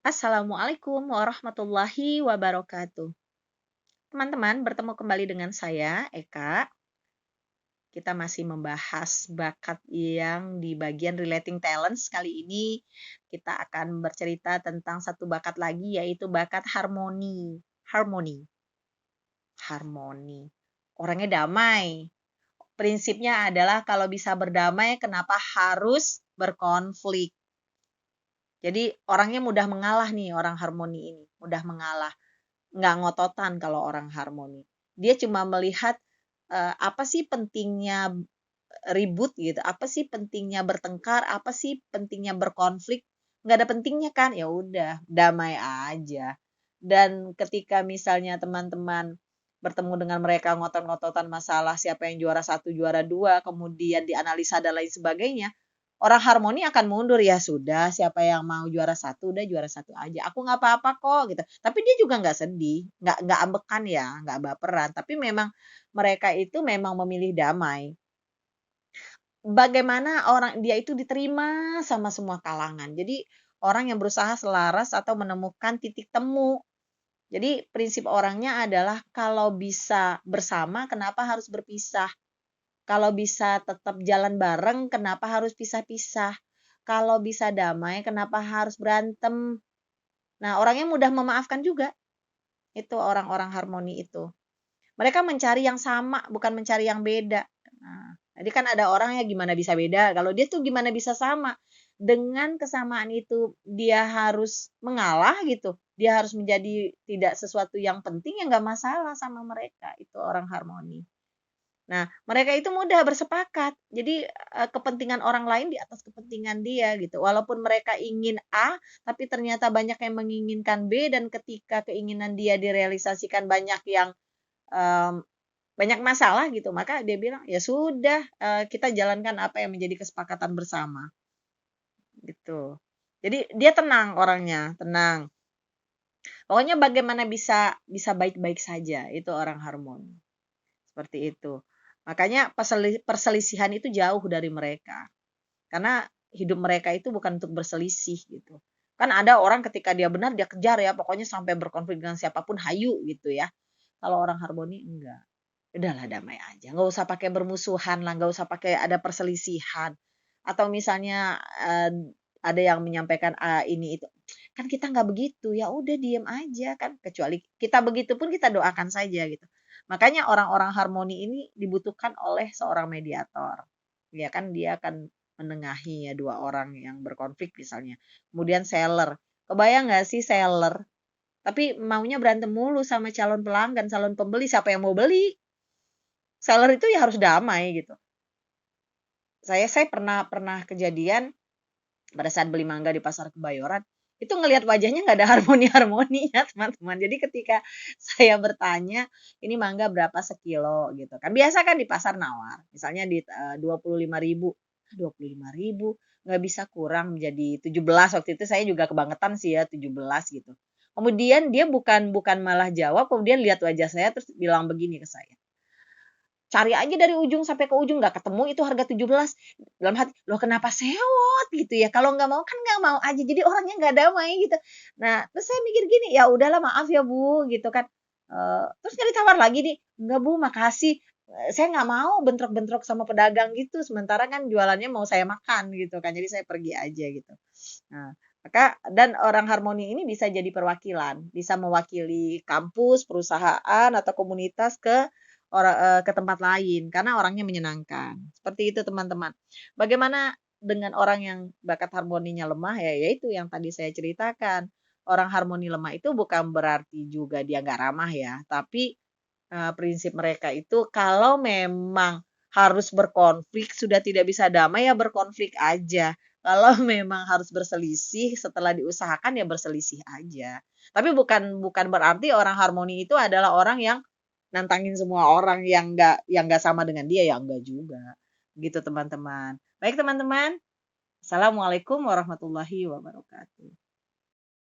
Assalamualaikum warahmatullahi wabarakatuh. Teman-teman, bertemu kembali dengan saya, Eka. Kita masih membahas bakat yang di bagian relating talents. Kali ini kita akan bercerita tentang satu bakat lagi, yaitu bakat harmoni. Harmoni, harmoni. Orangnya damai. Prinsipnya adalah kalau bisa berdamai, kenapa harus berkonflik? Jadi orangnya mudah mengalah nih, orang harmoni ini. Mudah mengalah. Nggak ngototan kalau orang harmoni. Dia cuma melihat, apa sih pentingnya ribut gitu, apa sih pentingnya bertengkar, apa sih pentingnya berkonflik, nggak ada pentingnya kan, ya udah damai aja. Dan ketika misalnya teman-teman bertemu dengan mereka ngotot-ngototan masalah siapa yang juara satu, juara dua, kemudian dianalisa dan lain sebagainya, orang harmoni akan mundur, ya sudah siapa yang mau juara satu, udah juara satu aja. Aku nggak apa-apa kok gitu. Tapi dia juga nggak sedih, nggak ambekan ya, nggak baperan. Tapi memang mereka itu memang memilih damai. Bagaimana orang dia itu diterima sama semua kalangan. Jadi orang yang berusaha selaras atau menemukan titik temu. Jadi prinsip orangnya adalah kalau bisa bersama, kenapa harus berpisah? Kalau bisa tetap jalan bareng, kenapa harus pisah-pisah? Kalau bisa damai, kenapa harus berantem? Nah, orangnya mudah memaafkan juga. Itu orang-orang harmoni itu. Mereka mencari yang sama, bukan mencari yang beda. Nah, jadi kan ada orang ya gimana bisa beda. Kalau dia tuh gimana bisa sama. Dengan kesamaan itu dia harus mengalah gitu. Dia harus menjadi tidak sesuatu yang penting, ya nggak masalah sama mereka. Itu orang harmoni. Nah, mereka itu mudah bersepakat. Jadi, kepentingan orang lain di atas kepentingan dia gitu. Walaupun mereka ingin A, tapi ternyata banyak yang menginginkan B, dan ketika keinginan dia direalisasikan banyak yang, mmm, banyak masalah gitu, maka dia bilang, "Ya sudah, kita jalankan apa yang menjadi kesepakatan bersama." Gitu. Jadi dia tenang orangnya, tenang. Pokoknya bagaimana bisa bisa baik-baik saja, itu orang harmoni. Seperti itu. Makanya perselisihan itu jauh dari mereka. Karena hidup mereka itu bukan untuk berselisih gitu. Kan ada orang ketika dia benar dia kejar ya, pokoknya sampai berkonflik dengan siapapun hayu gitu ya. Kalau orang harmoni enggak. Udahlah damai aja, nggak usah pakai bermusuhan lah, nggak usah pakai ada perselisihan. Atau misalnya ada yang menyampaikan ini itu, kan kita nggak begitu, ya udah diem aja kan. Kecuali kita begitu pun kita doakan saja gitu. Makanya orang-orang harmoni ini dibutuhkan oleh seorang mediator. Ya kan dia akan menengahi ya dua orang yang berkonflik misalnya. Kemudian seller. Kebayang nggak sih seller? Tapi maunya berantem mulu sama calon pelanggan, calon pembeli, siapa yang mau beli? Seller itu ya harus damai gitu. Saya pernah pernah kejadian pada saat beli mangga di pasar Kebayoran, itu ngelihat wajahnya nggak ada harmoni-harmoninya teman-teman. Jadi ketika saya bertanya, "Ini mangga berapa sekilo?" gitu kan. Biasa kan di pasar nawar, misalnya di 25.000, 25.000 nggak bisa kurang menjadi 17, waktu itu saya juga kebangetan sih ya 17 gitu. Kemudian dia bukan bukan malah jawab, kemudian lihat wajah saya terus bilang begini ke saya, "Cari aja dari ujung sampai ke ujung, nggak ketemu itu harga 17." Dalam hati, "Loh kenapa sewot?" gitu ya, kalau nggak mau kan nggak mau aja, jadi orangnya nggak damai gitu. Nah, terus saya mikir gini, "Ya udahlah maaf ya Bu," gitu kan, terus nggak ditawar lagi nih, "Enggak Bu, makasih, saya nggak mau bentrok-bentrok sama pedagang gitu, sementara kan jualannya mau saya makan," gitu kan, jadi saya pergi aja gitu. Nah, maka dan orang harmoni ini bisa jadi perwakilan, bisa mewakili kampus, perusahaan, atau komunitas ke tempat lain karena orangnya menyenangkan. Seperti itu teman-teman. Bagaimana dengan orang yang bakat harmoninya lemah ya, yaitu yang tadi saya ceritakan. Orang harmoni lemah itu bukan berarti juga dia nggak ramah ya, tapi prinsip mereka itu kalau memang harus berkonflik, sudah tidak bisa damai, ya berkonflik aja. Kalau memang harus berselisih, setelah diusahakan ya berselisih aja. Tapi bukan bukan berarti orang harmoni itu adalah orang yang nantangin semua orang yang nggak sama dengan dia, ya enggak juga. Gitu teman-teman. Baik teman-teman, assalamualaikum warahmatullahi wabarakatuh.